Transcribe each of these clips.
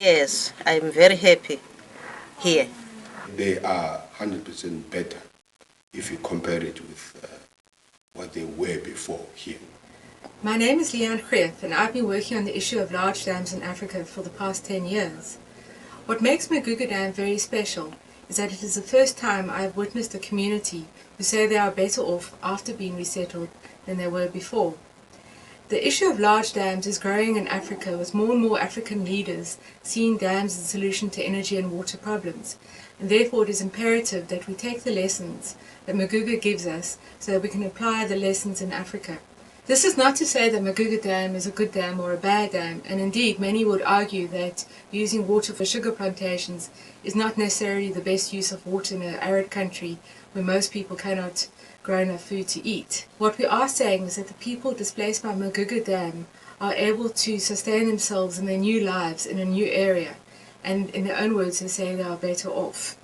Yes, I'm very happy here. They are 100% better if you compare it with what they were before here. My name is Liane Greeff, and I've been working on the issue of large dams in Africa for the past 10 years. What makes Maguga Dam very special is that it is the first time I have witnessed a community who say they are better off after being resettled than they were before. The issue of large dams is growing in Africa, with more and more African leaders seeing dams as a solution to energy and water problems, and therefore it is imperative that we take the lessons that Maguga gives us so that we can apply the lessons in Africa. This is not to say that Maguga Dam is a good dam or a bad dam, and indeed many would argue that using water for sugar plantations is not necessarily the best use of water in an arid country where most people cannot grow enough food to eat. What we are saying is that the people displaced by Maguga Dam are able to sustain themselves in their new lives in a new area, and in their own words they say they are better off.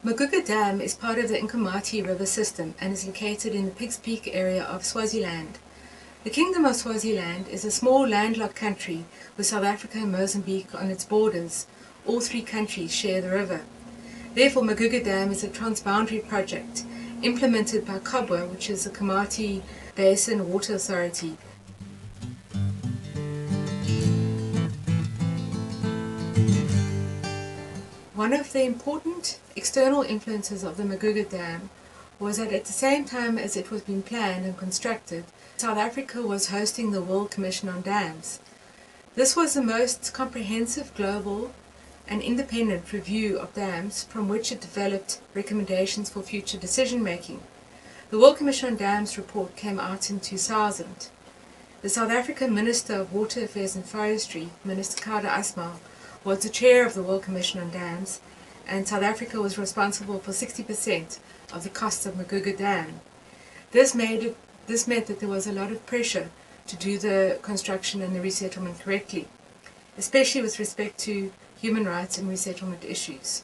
Maguga Dam is part of the Nkomati river system and is located in the Pigs Peak area of Swaziland. The Kingdom of Swaziland is a small landlocked country with South Africa and Mozambique on its borders. All three countries share the river. Therefore, Maguga Dam is a transboundary project implemented by KOBWA, which is the Komati Basin Water Authority. One of the important external influences of the Maguga Dam was that at the same time as it was being planned and constructed, South Africa was hosting the World Commission on Dams. This was the most comprehensive global and independent review of dams from which it developed recommendations for future decision-making. The World Commission on Dams report came out in 2000. The South African Minister of Water Affairs and Forestry, Minister Kauda Asmal, was the chair of the World Commission on Dams, and South Africa was responsible for 60% of the costs of Maguga Dam. This meant that there was a lot of pressure to do the construction and the resettlement correctly, especially with respect to human rights and resettlement issues.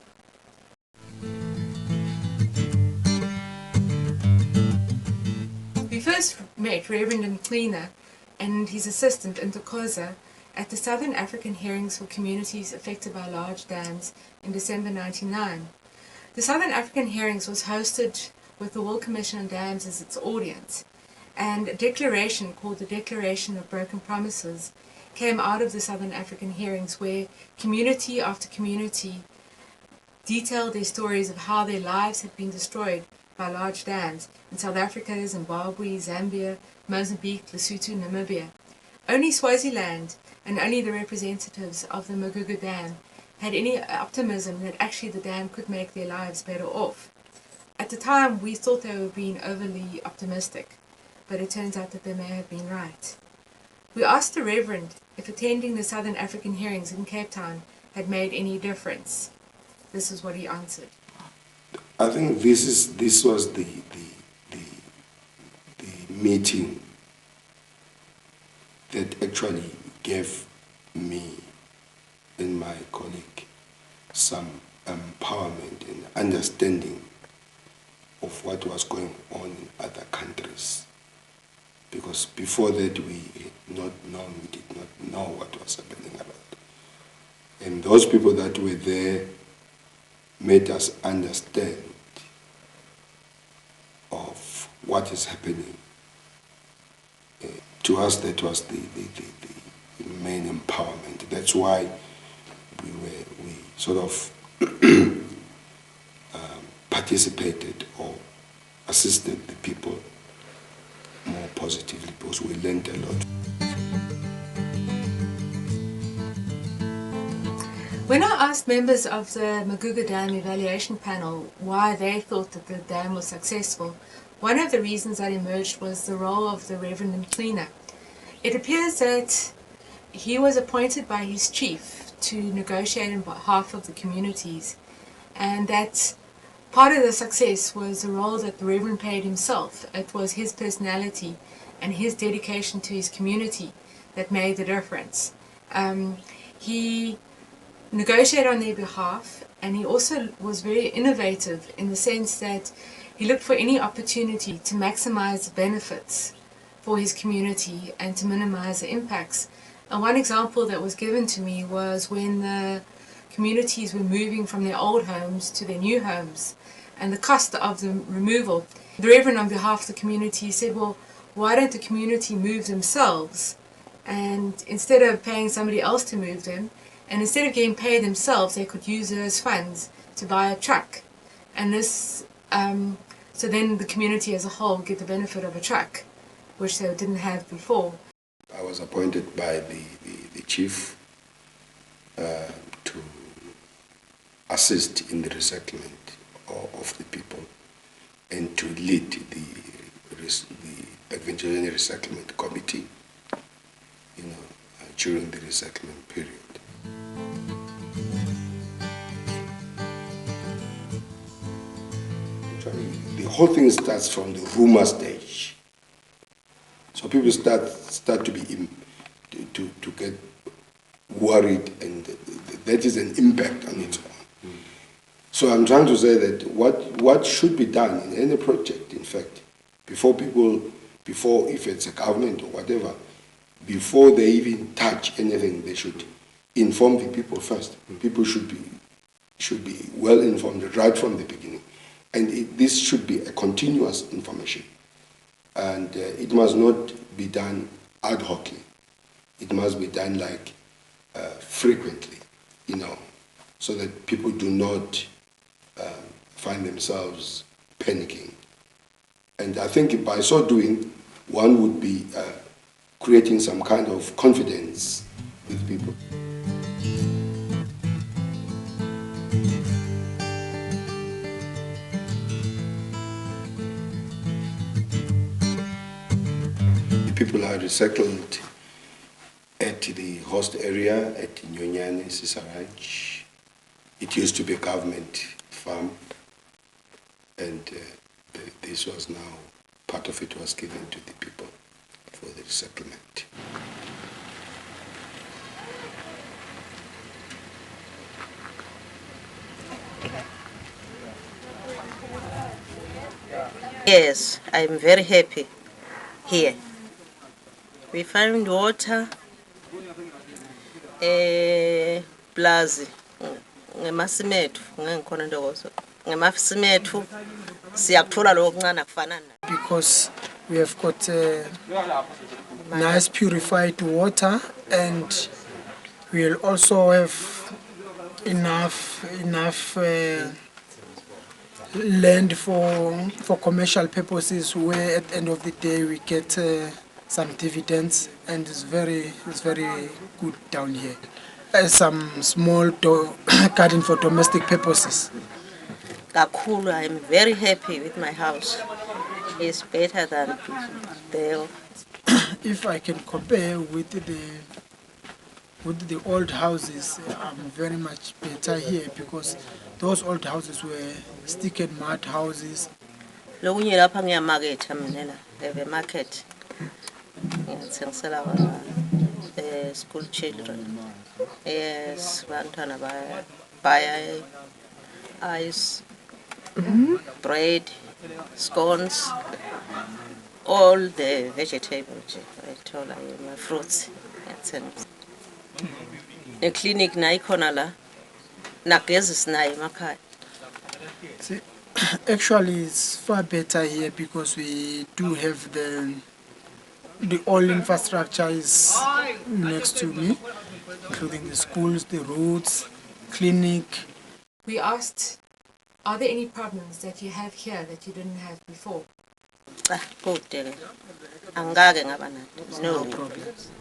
We first met Reverend Mcleaner and his assistant Ntokoza at the Southern African Hearings for Communities Affected by Large Dams in December 1999. The Southern African Hearings was hosted with the World Commission on Dams as its audience, and a declaration called the Declaration of Broken Promises came out of the Southern African Hearings, where community after community detailed their stories of how their lives had been destroyed by large dams in South Africa, Zimbabwe, Zambia, Mozambique, Lesotho, Namibia. Only Swaziland and only the representatives of the Maguga Dam had any optimism that actually the dam could make their lives better off. At the time, we thought they were being overly optimistic, but it turns out that they may have been right. We asked the Reverend if attending the Southern African Hearings in Cape Town had made any difference. This is what he answered. I think this was the meeting that actually gave me and my colleague some empowerment and understanding of what was going on in other countries. Because before that we did not know what was happening around. And those people that were there made us understand of what is happening. To us, that was the main empowerment. That's why we sort of participated or assisted the people more positively, because we learned a lot. When I asked members of the Maguga Dam evaluation panel why they thought that the dam was successful, one of the reasons that emerged was the role of the Reverend Mcleaner. It appears that he was appointed by his chief to negotiate on behalf of the communities, and that part of the success was the role that the Reverend played himself. It was his personality and his dedication to his community that made the difference. He negotiated on their behalf, and he also was very innovative in the sense that he looked for any opportunity to maximize the benefits for his community and to minimize the impacts. And one example that was given to me was when the communities were moving from their old homes to their new homes and the cost of the removal. The Reverend, on behalf of the community, said, well, why don't the community move themselves? And instead of paying somebody else to move them, and instead of getting paid themselves, they could use those funds to buy a truck. And this, so then the community as a whole get the benefit of a truck, which they didn't have before. I was appointed by the chief to assist in the resettlement of the people and to lead the Evangeline Resettlement Committee, during the resettlement period. The whole thing starts from the rumor stage. So people start to be to get worried, and that is an impact on its own. So I'm trying to say that what should be done in any project, in fact, before if it's a government or whatever, before they even touch anything, they should inform the people first. People should be well informed right from the beginning, and this should be a continuous information, and it must not be done ad hoc. It must be done like frequently, so that people do not find themselves panicking. And I think by so doing, one would be creating some kind of confidence with people. The people are resettled at the host area at Nyonyane Sisaraj. It used to be a government farm, and this was now, part of it was given to the people for the resettlement. Yes, I'm very happy here. We find water, plus ngemasimethu ngengikhona into koso ngemasimethu siyakuthola lokho kuncane akufana na. Because we have got nice purified water, and we'll also have enough land for commercial purposes, where at the end of the day we get some dividends, and it's very good down here. Some small garden for domestic purposes. Kakhulu, I'm very happy with my house. It's better than there. If I can compare with the old houses, I'm very much better here, because those old houses were stick and mud houses. Lokunye lapha ngiyamaketha mina la, have a market. Ngithengisela school children. Yes, bantwana buy ice, bread, scones, all the vegetables, my fruits. The clinic nayikhona la, nagezisi nayo emakhaya. See, actually it's far better here, because we do have the all infrastructure is next to me, including the schools, the roads, clinic. We asked, are there any problems that you have here that you didn't have before? Good, angake ngaba nazo. No problems.